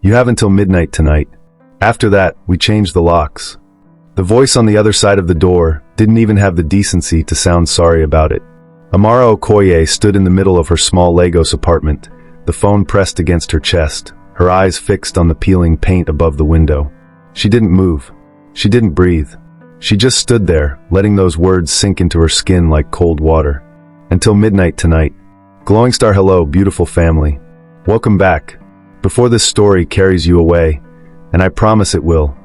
You have until midnight tonight. After that, we change the locks." The voice on the other side of the door didn't even have the decency to sound sorry about it. Amara Okoye stood in the middle of her small Lagos apartment, the phone pressed against her chest, her eyes fixed on the peeling paint above the window. She didn't move. She didn't breathe. She just stood there, letting those words sink into her skin like cold water. Until midnight tonight. Glowing star, hello, beautiful family. Welcome back. Before this story carries you away, and I promise it will,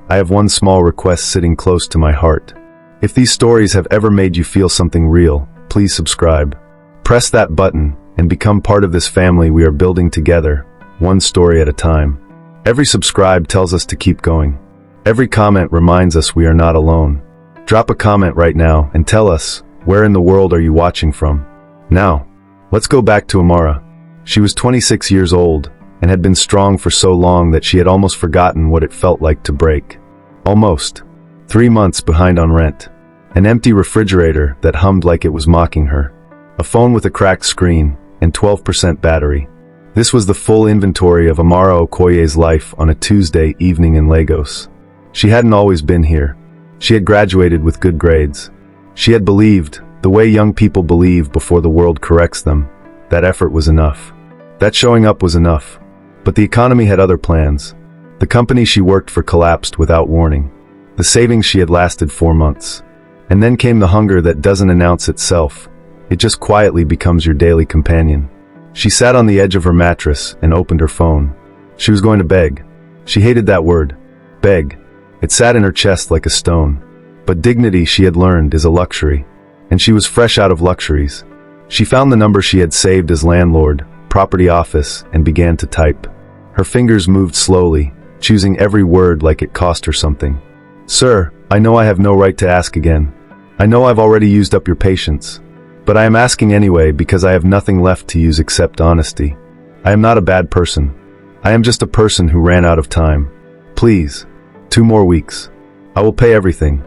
I have one small request sitting close to my heart. If these stories have ever made you feel something real, please subscribe. Press that button and become part of this family we are building together, one story at a time. Every subscribe tells us to keep going. Every comment reminds us we are not alone. Drop a comment right now and tell us, where in the world are you watching from? Now, let's go back to Amara. She was 26 years old and had been strong for so long that she had almost forgotten what it felt like to break. Almost. 3 months behind on rent. An empty refrigerator that hummed like it was mocking her. A phone with a cracked screen and 12% battery. This was the full inventory of Amara Okoye's life on a Tuesday evening in Lagos. She hadn't always been here. She had graduated with good grades. She had believed, the way young people believe before the world corrects them, that effort was enough. That showing up was enough. But the economy had other plans. The company she worked for collapsed without warning. The savings she had lasted 4 months. And then came the hunger that doesn't announce itself. It just quietly becomes your daily companion. She sat on the edge of her mattress and opened her phone. She was going to beg. She hated that word. Beg. It sat in her chest like a stone. But dignity, she had learned, is a luxury. And she was fresh out of luxuries. She found the number she had saved as landlord, property office, and began to type. Her fingers moved slowly, choosing every word like it cost her something. "Sir, I know I have no right to ask again. I know I've already used up your patience. But I am asking anyway because I have nothing left to use except honesty. I am not a bad person. I am just a person who ran out of time. Please. 2 more weeks. I will pay everything.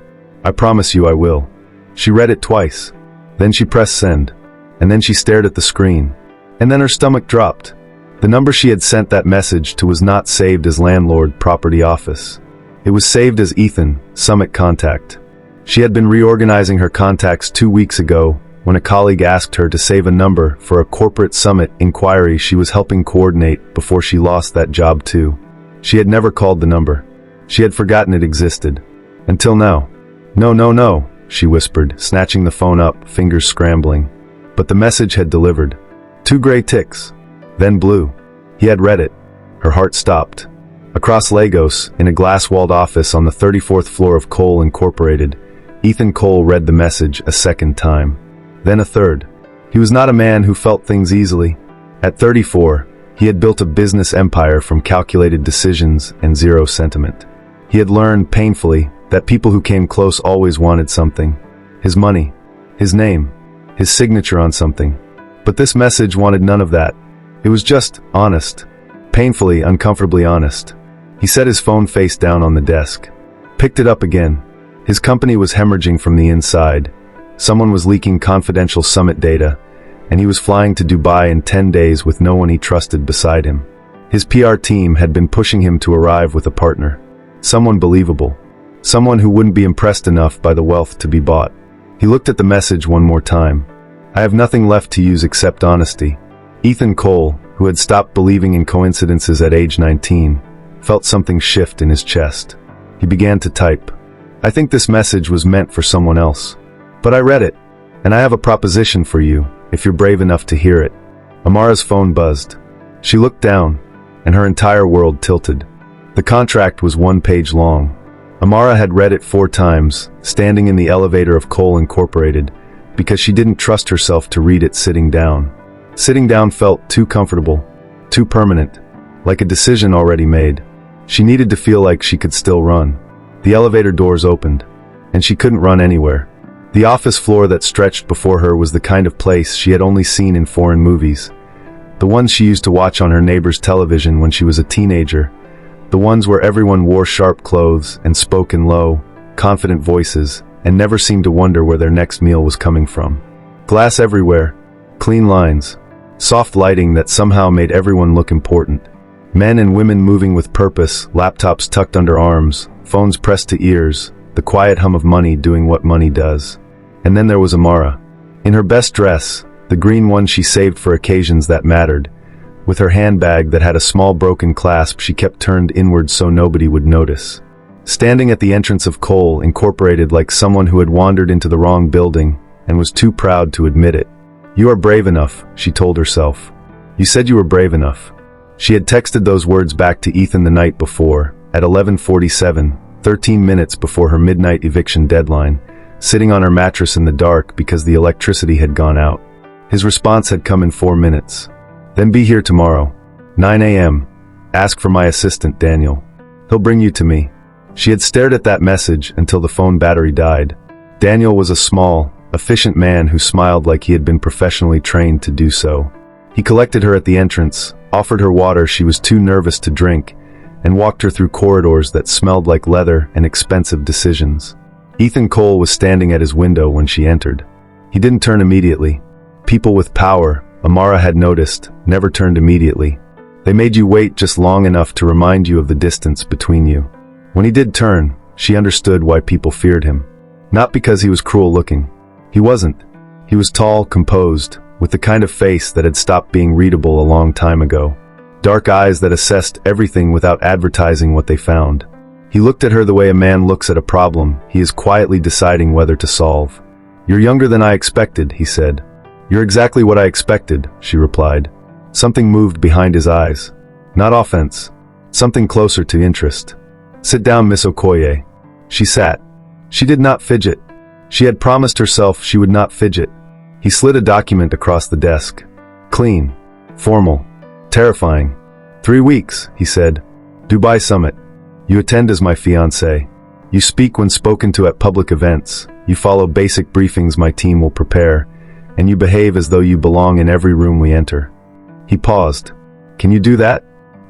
I promise you I will." She read it twice. Then she pressed send. And then she stared at the screen. And then her stomach dropped. The number she had sent that message to was not saved as landlord property office. It was saved as Ethan, Summit contact. She had been reorganizing her contacts 2 weeks ago when a colleague asked her to save a number for a corporate summit inquiry she was helping coordinate before she lost that job too. She had never called the number. She had forgotten it existed. Until now. "No, no, no," she whispered, snatching the phone up, fingers scrambling. But the message had delivered. 2 gray ticks. Then blue. He had read it. Her heart stopped. Across Lagos, in a glass-walled office on the 34th floor of Cole Incorporated, Ethan Cole read the message a second time. Then a third. He was not a man who felt things easily. At 34, he had built a business empire from calculated decisions and zero sentiment. He had learned, painfully, that people who came close always wanted something. His money. His name. His signature on something. But this message wanted none of that. It was just honest. Painfully, uncomfortably honest. He set his phone face down on the desk. Picked it up again. His company was hemorrhaging from the inside. Someone was leaking confidential summit data, and he was flying to Dubai in 10 days with no one he trusted beside him. His PR team had been pushing him to arrive with a partner. Someone believable. Someone who wouldn't be impressed enough by the wealth to be bought. He looked at the message one more time. "I have nothing left to use except honesty." Ethan Cole, who had stopped believing in coincidences at age 19, felt something shift in his chest. He began to type. "I think this message was meant for someone else. But I read it, and I have a proposition for you, if you're brave enough to hear it." Amara's phone buzzed. She looked down, and her entire world tilted. The contract was 1 page long. Amara had read it 4 times, standing in the elevator of Cole Incorporated, because she didn't trust herself to read it sitting down. Sitting down felt too comfortable, too permanent, like a decision already made. She needed to feel like she could still run. The elevator doors opened, and she couldn't run anywhere. The office floor that stretched before her was the kind of place she had only seen in foreign movies. The ones she used to watch on her neighbor's television when she was a teenager. The ones where everyone wore sharp clothes and spoke in low, confident voices, and never seemed to wonder where their next meal was coming from. Glass everywhere, clean lines, soft lighting that somehow made everyone look important. Men and women moving with purpose, laptops tucked under arms, phones pressed to ears, the quiet hum of money doing what money does. And then there was Amara. In her best dress, the green one she saved for occasions that mattered, with her handbag that had a small broken clasp she kept turned inward so nobody would notice. Standing at the entrance of Cole Incorporated like someone who had wandered into the wrong building and was too proud to admit it. "You are brave enough," she told herself. "You said you were brave enough." She had texted those words back to Ethan the night before, at 11:47, 13 minutes before her midnight eviction deadline, sitting on her mattress in the dark because the electricity had gone out. His response had come in 4 minutes. "Then be here tomorrow, 9 a.m. Ask for my assistant, Daniel. He'll bring you to me." She had stared at that message until the phone battery died. Daniel was a small, efficient man who smiled like he had been professionally trained to do so. He collected her at the entrance, offered her water she was too nervous to drink, and walked her through corridors that smelled like leather and expensive decisions. Ethan Cole was standing at his window when she entered. He didn't turn immediately. People with power, Amara had noticed, never turned immediately. They made you wait just long enough to remind you of the distance between you. When he did turn, she understood why people feared him. Not because he was cruel looking. He wasn't. He was tall, composed, with the kind of face that had stopped being readable a long time ago. Dark eyes that assessed everything without advertising what they found. He looked at her the way a man looks at a problem he is quietly deciding whether to solve. "You're younger than I expected," he said. "You're exactly what I expected," she replied. Something moved behind his eyes. Not offense. Something closer to interest. "Sit down, Miss Okoye." She sat. She did not fidget. She had promised herself she would not fidget. He slid a document across the desk. Clean. Formal. Terrifying. 3 weeks, he said. Dubai Summit. You attend as my fiancé. You speak when spoken to at public events. You follow basic briefings my team will prepare. And you behave as though you belong in every room we enter. He paused. Can you do that?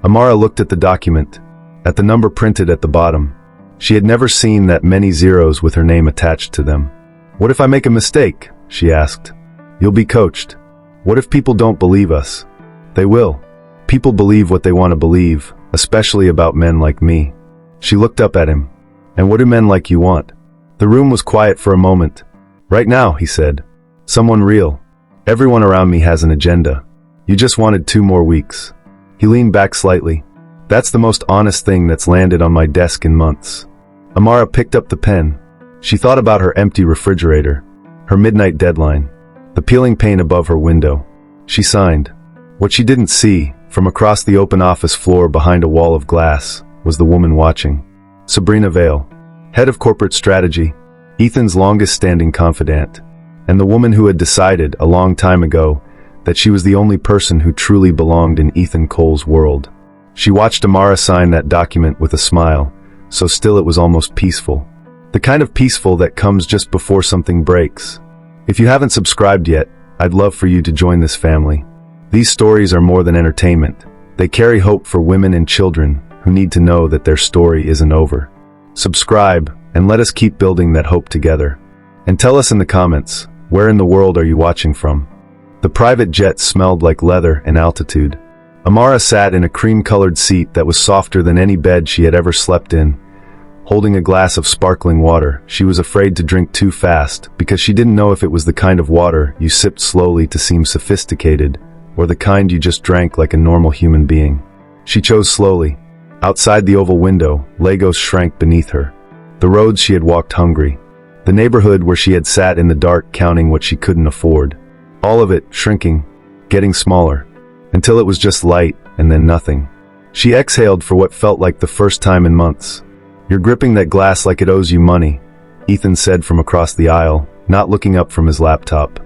Amara looked at the document, at the number printed at the bottom. She had never seen that many zeros with her name attached to them. What if I make a mistake? She asked. You'll be coached. What if people don't believe us? They will. People believe what they want to believe, especially about men like me. She looked up at him. And what do men like you want? The room was quiet for a moment. Right now, he said. Someone real. Everyone around me has an agenda. You just wanted 2 more weeks. He leaned back slightly. That's the most honest thing that's landed on my desk in months. Amara picked up the pen. She thought about her empty refrigerator, her midnight deadline, the peeling paint above her window. She signed. What she didn't see, from across the open office floor behind a wall of glass, was the woman watching. Sabrina Vale, head of corporate strategy, Ethan's longest-standing confidant, and the woman who had decided, a long time ago, that she was the only person who truly belonged in Ethan Cole's world. She watched Amara sign that document with a smile, so still it was almost peaceful. The kind of peaceful that comes just before something breaks. If you haven't subscribed yet, I'd love for you to join this family. These stories are more than entertainment. They carry hope for women and children who need to know that their story isn't over. Subscribe, and let us keep building that hope together. And tell us in the comments, where in the world are you watching from? The private jet smelled like leather and altitude. Amara sat in a cream-colored seat that was softer than any bed she had ever slept in. Holding a glass of sparkling water, she was afraid to drink too fast because she didn't know if it was the kind of water you sipped slowly to seem sophisticated or the kind you just drank like a normal human being. She chose slowly. Outside the oval window, Lagos shrank beneath her. The roads she had walked hungry. The neighborhood where she had sat in the dark counting what she couldn't afford. All of it shrinking, getting smaller, until it was just light and then nothing. She exhaled for what felt like the first time in months. You're gripping that glass like it owes you money, Ethan said from across the aisle, not looking up from his laptop.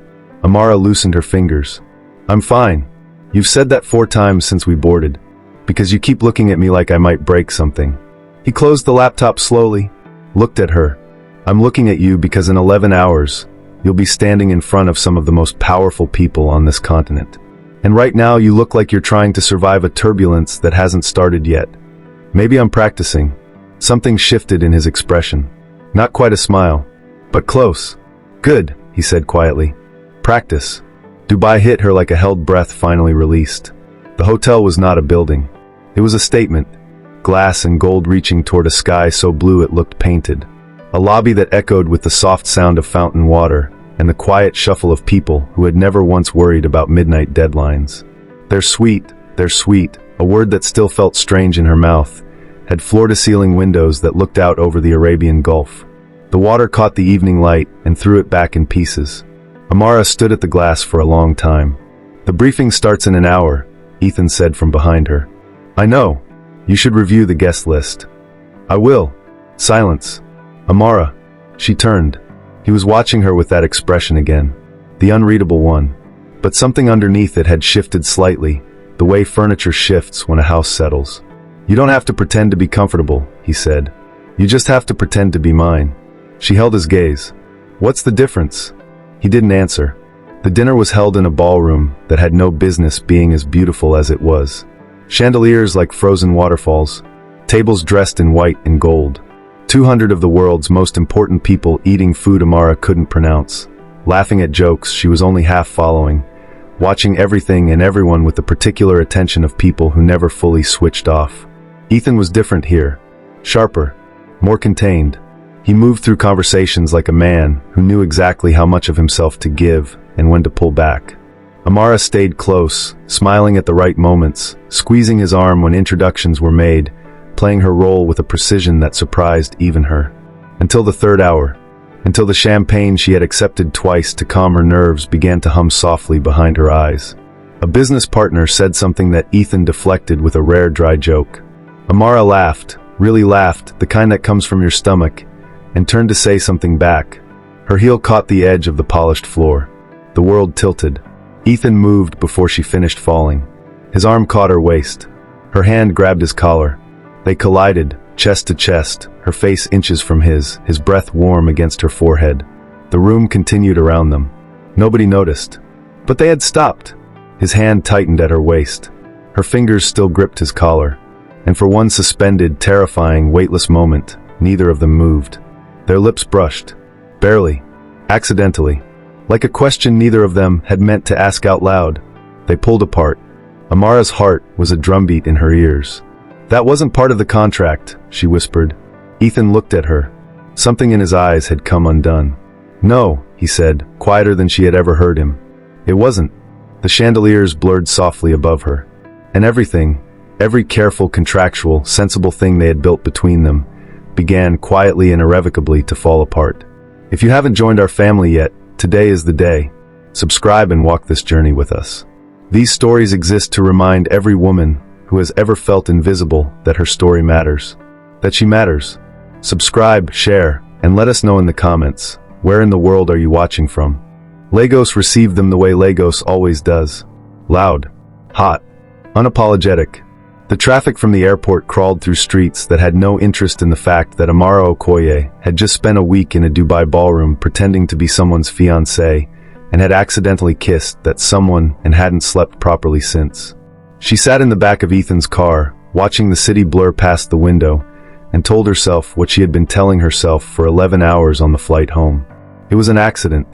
Amara loosened her fingers. I'm fine. You've said that 4 times since we boarded. Because you keep looking at me like I might break something. He closed the laptop slowly, looked at her. I'm looking at you because in 11 hours, you'll be standing in front of some of the most powerful people on this continent. And right now you look like you're trying to survive a turbulence that hasn't started yet. Maybe I'm practicing. Something shifted in his expression. Not quite a smile, but close. Good, he said quietly. Practice. Dubai hit her like a held breath finally released. The hotel was not a building. It was a statement, glass and gold reaching toward a sky so blue it looked painted. A lobby that echoed with the soft sound of fountain water and the quiet shuffle of people who had never once worried about midnight deadlines. They're sweet, a word that still felt strange in her mouth, had floor-to-ceiling windows that looked out over the Arabian Gulf. The water caught the evening light and threw it back in pieces. Amara stood at the glass for a long time. "The briefing starts in an hour," Ethan said from behind her. "I know. You should review the guest list." "I will." Silence. "Amara." She turned. He was watching her with that expression again, the unreadable one. But something underneath it had shifted slightly, the way furniture shifts when a house settles. "You don't have to pretend to be comfortable," he said. "You just have to pretend to be mine." She held his gaze. "What's the difference?" He didn't answer. The dinner was held in a ballroom that had no business being as beautiful as it was. Chandeliers like frozen waterfalls, tables dressed in white and gold. 200 of the world's most important people eating food Amara couldn't pronounce, laughing at jokes she was only half following, watching everything and everyone with the particular attention of people who never fully switched off. Ethan was different here. Sharper, more contained. He moved through conversations like a man who knew exactly how much of himself to give and when to pull back. Amara stayed close, smiling at the right moments, squeezing his arm when introductions were made, playing her role with a precision that surprised even her. Until the third hour, until the champagne she had accepted twice to calm her nerves began to hum softly behind her eyes. A business partner said something that Ethan deflected with a rare dry joke. Amara laughed, really laughed, the kind that comes from your stomach, and turned to say something back. Her heel caught the edge of the polished floor. The world tilted. Ethan moved before she finished falling. His arm caught her waist. Her hand grabbed his collar. They collided, chest to chest, her face inches from his breath warm against her forehead. The room continued around them. Nobody noticed. But they had stopped. His hand tightened at her waist. Her fingers still gripped his collar. And for one suspended, terrifying, weightless moment, neither of them moved. Their lips brushed. Barely. Accidentally. Like a question neither of them had meant to ask out loud. They pulled apart. Amara's heart was a drumbeat in her ears. "That wasn't part of the contract," she whispered. Ethan looked at her. Something in his eyes had come undone. "No," he said, quieter than she had ever heard him. "It wasn't." The chandeliers blurred softly above her. And everything, every careful, contractual, sensible thing they had built between them, began quietly and irrevocably to fall apart. If you haven't joined our family yet, today is the day. Subscribe and walk this journey with us. These stories exist to remind every woman who has ever felt invisible that her story matters. That she matters. Subscribe, share, and let us know in the comments, where in the world are you watching from? Lagos received them the way Lagos always does. Loud. Hot. Unapologetic. The traffic from the airport crawled through streets that had no interest in the fact that Amara Okoye had just spent a week in a Dubai ballroom pretending to be someone's fiancé and had accidentally kissed that someone and hadn't slept properly since. She sat in the back of Ethan's car, watching the city blur past the window, and told herself what she had been telling herself for 11 hours on the flight home. It was an accident.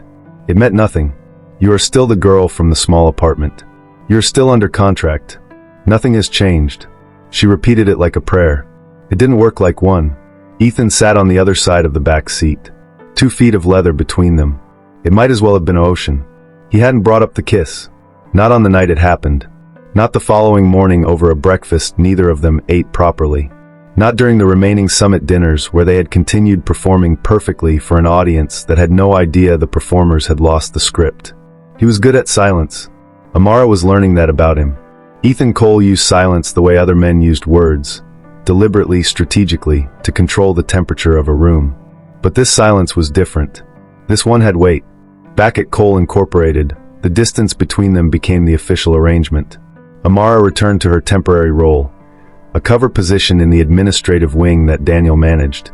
It meant nothing. You are still the girl from the small apartment. You're still under contract. Nothing has changed. She repeated it like a prayer. It didn't work like one. Ethan sat on the other side of the back seat. 2 feet of leather between them. It might as well have been ocean. He hadn't brought up the kiss. Not on the night it happened. Not the following morning over a breakfast neither of them ate properly. Not during the remaining summit dinners where they had continued performing perfectly for an audience that had no idea the performers had lost the script. He was good at silence. Amara was learning that about him. Ethan Cole used silence the way other men used words, deliberately, strategically, to control the temperature of a room. But this silence was different. This one had weight. Back at Cole Incorporated, the distance between them became the official arrangement. Amara returned to her temporary role, a cover position in the administrative wing that Daniel managed,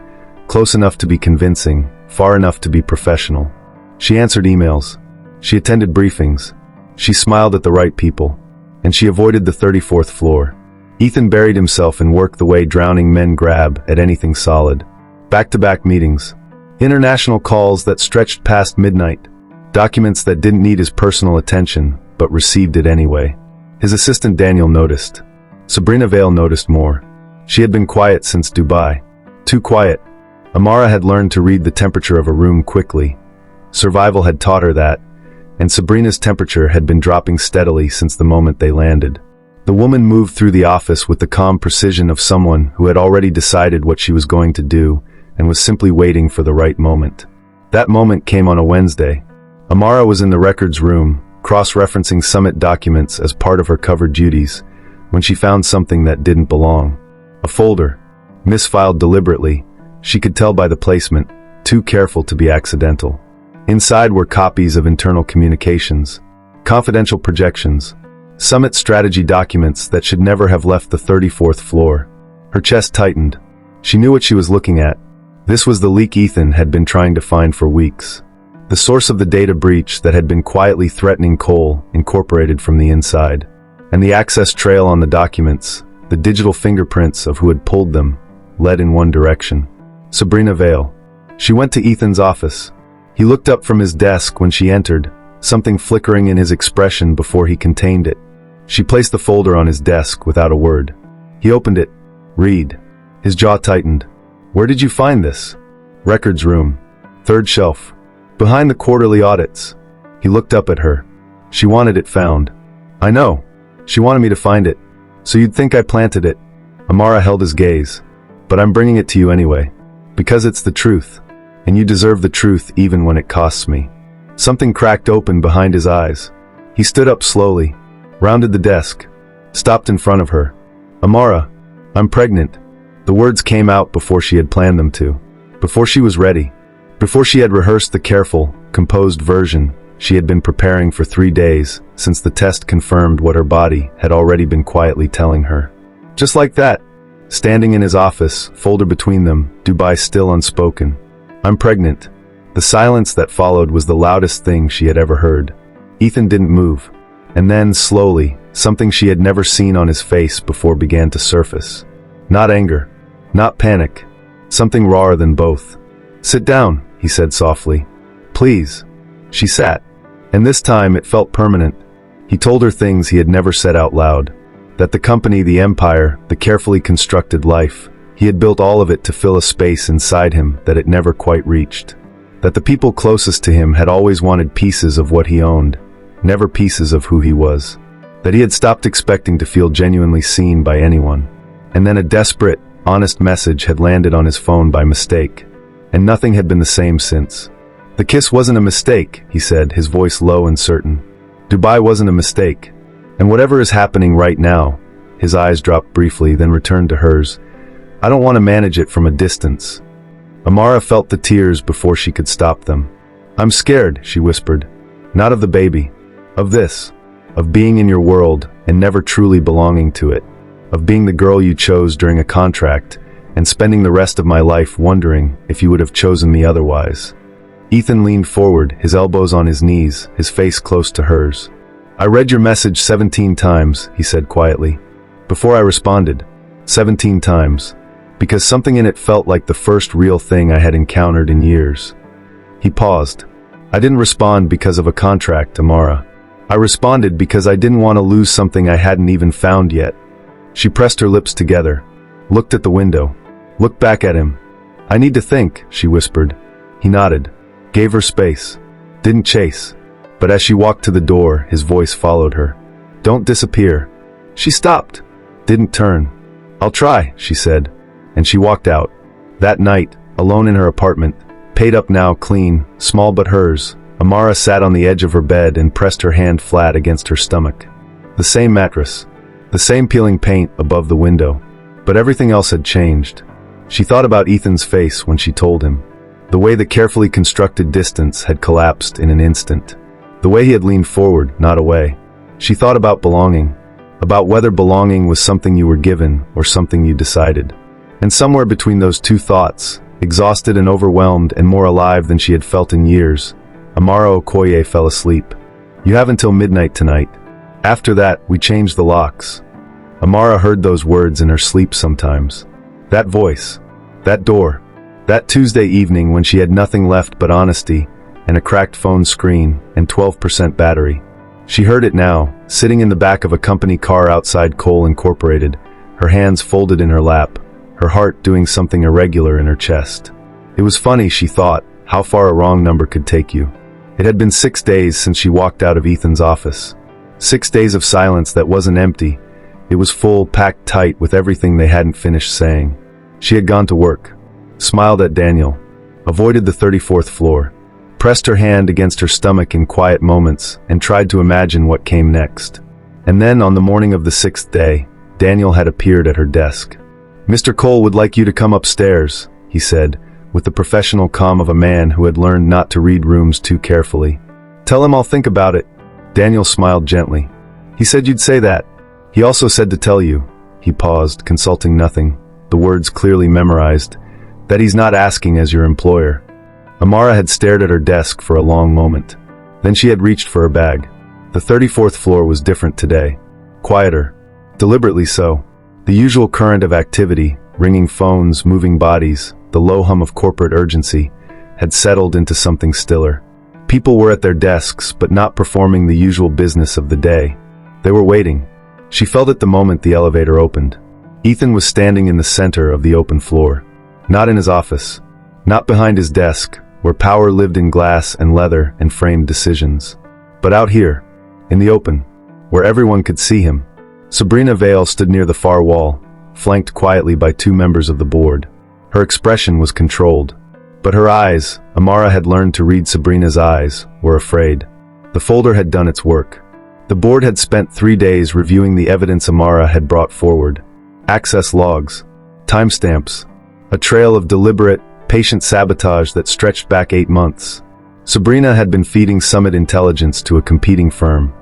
close enough to be convincing, far enough to be professional. She answered emails. She attended briefings. She smiled at the right people. And she avoided the 34th floor. Ethan buried himself in work the way drowning men grab at anything solid. Back-to-back meetings. International calls that stretched past midnight. Documents that didn't need his personal attention, but received it anyway. His assistant Daniel noticed. Sabrina Vale noticed more. She had been quiet since Dubai. Too quiet. Amara had learned to read the temperature of a room quickly. Survival had taught her that, and Sabrina's temperature had been dropping steadily since the moment they landed. The woman moved through the office with the calm precision of someone who had already decided what she was going to do and was simply waiting for the right moment. That moment came on a Wednesday. Amara was in the records room, cross-referencing summit documents as part of her cover duties, when she found something that didn't belong. A folder, misfiled deliberately. She could tell by the placement, too careful to be accidental. Inside were copies of internal communications, confidential projections, summit strategy documents that should never have left the 34th floor. Her chest tightened. She knew what she was looking at. This was the leak Ethan had been trying to find for weeks. The source of the data breach that had been quietly threatening Cole Incorporated from the inside. And the access trail on the documents, the digital fingerprints of who had pulled them, led in one direction. Sabrina Vale. She went to Ethan's office. He looked up from his desk when she entered, something flickering in his expression before he contained it. She placed the folder on his desk without a word. He opened it. Read. His jaw tightened. Where did you find this? Records room. Third shelf. Behind the quarterly audits. He looked up at her. She wanted it found. I know. She wanted me to find it. So you'd think I planted it. Amara held his gaze. But I'm bringing it to you anyway. Because it's the truth. And you deserve the truth even when it costs me. Something cracked open behind his eyes. He stood up slowly, rounded the desk, stopped in front of her. Amara, I'm pregnant. The words came out before she had planned them to. Before she was ready. Before she had rehearsed the careful, composed version she had been preparing for 3 days, since the test confirmed what her body had already been quietly telling her. Just like that, standing in his office, folder between them, Dubai still unspoken. I'm pregnant. The silence that followed was the loudest thing she had ever heard. Ethan didn't move. And then, slowly, something she had never seen on his face before began to surface. Not anger. Not panic. Something rawer than both. Sit down, he said softly. Please. She sat. And this time it felt permanent. He told her things he had never said out loud. That the company, the empire, the carefully constructed life, he had built all of it to fill a space inside him that it never quite reached. That the people closest to him had always wanted pieces of what he owned, never pieces of who he was. That he had stopped expecting to feel genuinely seen by anyone. And then a desperate, honest message had landed on his phone by mistake. And nothing had been the same since. The kiss wasn't a mistake, he said, his voice low and certain. Dubai wasn't a mistake. And whatever is happening right now, his eyes dropped briefly, then returned to hers. I don't want to manage it from a distance. Amara felt the tears before she could stop them. I'm scared, she whispered. Not of the baby. Of this. Of being in your world and never truly belonging to it. Of being the girl you chose during a contract and spending the rest of my life wondering if you would have chosen me otherwise. Ethan leaned forward, his elbows on his knees, his face close to hers. I read your message 17 times, he said quietly. Before I responded. 17 times. Because something in it felt like the first real thing I had encountered in years. He paused. I didn't respond because of a contract, Amara. I responded because I didn't want to lose something I hadn't even found yet. She pressed her lips together, looked at the window, looked back at him. I need to think, she whispered. He nodded, gave her space, didn't chase. But as she walked to the door, his voice followed her. Don't disappear. She stopped, didn't turn. I'll try, she said. And she walked out. That night, alone in her apartment, paid up now, clean, small but hers, Amara sat on the edge of her bed and pressed her hand flat against her stomach. The same mattress, the same peeling paint above the window. But everything else had changed. She thought about Ethan's face when she told him. The way the carefully constructed distance had collapsed in an instant. The way he had leaned forward, not away. She thought about belonging. About whether belonging was something you were given or something you decided. And somewhere between those two thoughts, exhausted and overwhelmed and more alive than she had felt in years, Amara Okoye fell asleep. You have until midnight tonight. After that, we change the locks. Amara heard those words in her sleep sometimes. That voice. That door. That Tuesday evening when she had nothing left but honesty and a cracked phone screen and 12% battery. She heard it now, sitting in the back of a company car outside Cole Incorporated, her hands folded in her lap, her heart doing something irregular in her chest. It was funny, she thought, how far a wrong number could take you. It had been 6 days since she walked out of Ethan's office. 6 days of silence that wasn't empty. It was full, packed tight with everything they hadn't finished saying. She had gone to work, smiled at Daniel, avoided the 34th floor, pressed her hand against her stomach in quiet moments, and tried to imagine what came next. And then, on the morning of the 6th day, Daniel had appeared at her desk. "Mr. Cole would like you to come upstairs," he said, with the professional calm of a man who had learned not to read rooms too carefully. "Tell him I'll think about it." Daniel smiled gently. "He said you'd say that. He also said to tell you," he paused, consulting nothing, the words clearly memorized, "that he's not asking as your employer." Amara had stared at her desk for a long moment. Then she had reached for her bag. The 34th floor was different today. Quieter. Deliberately so. The usual current of activity, ringing phones, moving bodies, the low hum of corporate urgency, had settled into something stiller. People were at their desks, but not performing the usual business of the day. They were waiting. She felt it the moment the elevator opened. Ethan was standing in the center of the open floor. Not in his office. Not behind his desk, where power lived in glass and leather and framed decisions. But out here, in the open, where everyone could see him. Sabrina Vale stood near the far wall, flanked quietly by 2 members of the board. Her expression was controlled. But her eyes, Amara had learned to read Sabrina's eyes, were afraid. The folder had done its work. The board had spent 3 days reviewing the evidence Amara had brought forward. Access logs, timestamps, a trail of deliberate, patient sabotage that stretched back 8 months. Sabrina had been feeding Summit Intelligence to a competing firm,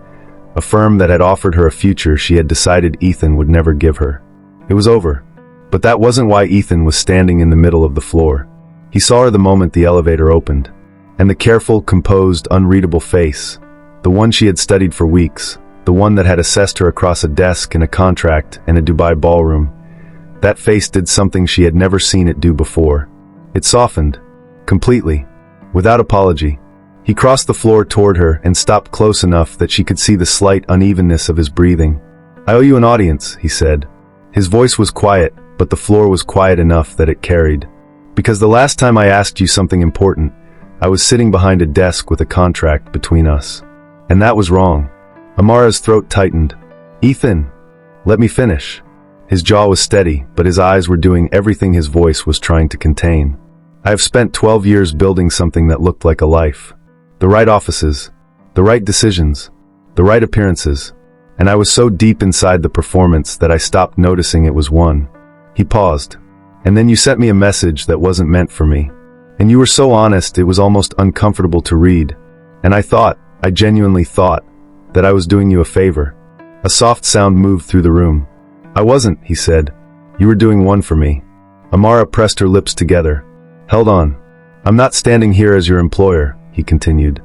a firm that had offered her a future she had decided Ethan would never give her. It was over. But that wasn't why Ethan was standing in the middle of the floor. He saw her the moment the elevator opened. And the careful, composed, unreadable face, the one she had studied for weeks, the one that had assessed her across a desk and a contract and a Dubai ballroom, that face did something she had never seen it do before. It softened. Completely. Without apology. He crossed the floor toward her and stopped close enough that she could see the slight unevenness of his breathing. "I owe you an audience," he said. His voice was quiet, but the floor was quiet enough that it carried. "Because the last time I asked you something important, I was sitting behind a desk with a contract between us. And that was wrong." Amara's throat tightened. "Ethan, let me finish." His jaw was steady, but his eyes were doing everything his voice was trying to contain. "I have spent 12 years building something that looked like a life. The right offices, the right decisions, the right appearances, and I was so deep inside the performance that I stopped noticing it was one." He paused. "And then you sent me a message that wasn't meant for me. And you were so honest it was almost uncomfortable to read. And I genuinely thought, that I was doing you a favor." A soft sound moved through the room. "I wasn't," he said. "You were doing one for me." Amara pressed her lips together. "Held on. I'm not standing here as your employer," he continued.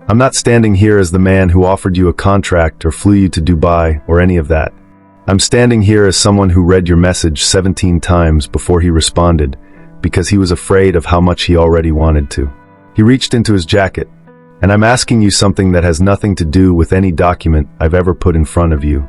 "I'm not standing here as the man who offered you a contract or flew you to Dubai or any of that. I'm standing here as someone who read your message 17 times before he responded, because he was afraid of how much he already wanted to." He reached into his jacket. "And I'm asking you something that has nothing to do with any document I've ever put in front of you."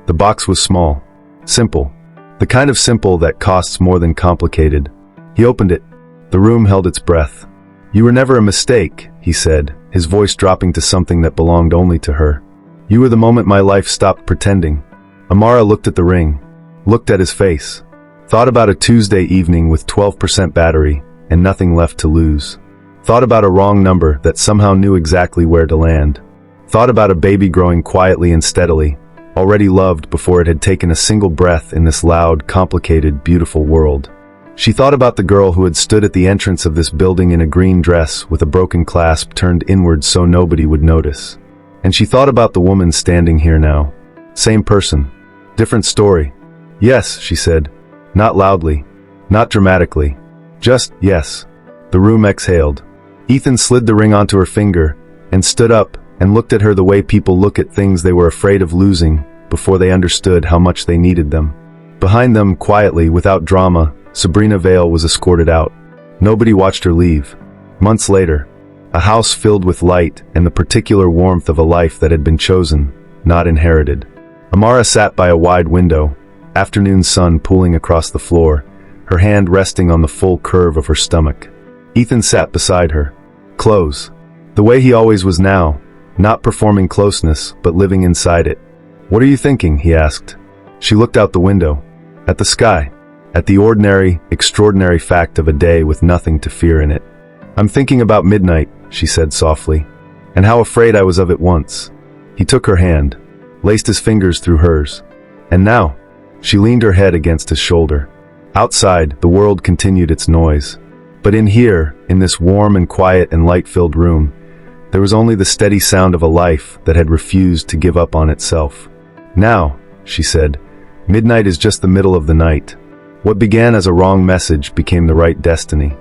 The box was small. Simple. The kind of simple that costs more than complicated. He opened it. The room held its breath. "You were never a mistake," he said, his voice dropping to something that belonged only to her. "You were the moment my life stopped pretending." Amara looked at the ring, looked at his face, thought about a Tuesday evening with 12% battery and nothing left to lose. Thought about a wrong number that somehow knew exactly where to land. Thought about a baby growing quietly and steadily, already loved before it had taken a single breath in this loud, complicated, beautiful world. She thought about the girl who had stood at the entrance of this building in a green dress with a broken clasp turned inward so nobody would notice. And she thought about the woman standing here now. Same person. Different story. "Yes," she said. Not loudly. Not dramatically. Just, yes. The room exhaled. Ethan slid the ring onto her finger and stood up and looked at her the way people look at things they were afraid of losing before they understood how much they needed them. Behind them, quietly, without drama, Sabrina Vale was escorted out. Nobody watched her leave. Months later, A house filled with light and the particular warmth of a life that had been chosen, not inherited. Amara sat by a wide window, afternoon sun pooling across the floor, her hand resting on the full curve of her stomach. Ethan sat beside her. Close. The way he always was now, not performing closeness, but living inside it. "What are you thinking?" he asked. She looked out the window. At the sky. At the ordinary, extraordinary fact of a day with nothing to fear in it. "I'm thinking about midnight," she said softly, "and how afraid I was of it once." He took her hand, laced his fingers through hers. "And now?" She leaned her head against his shoulder. Outside, the world continued its noise. But in here, in this warm and quiet and light-filled room, there was only the steady sound of a life that had refused to give up on itself. "Now," she said, "midnight is just the middle of the night. What began as a wrong message became the right destiny."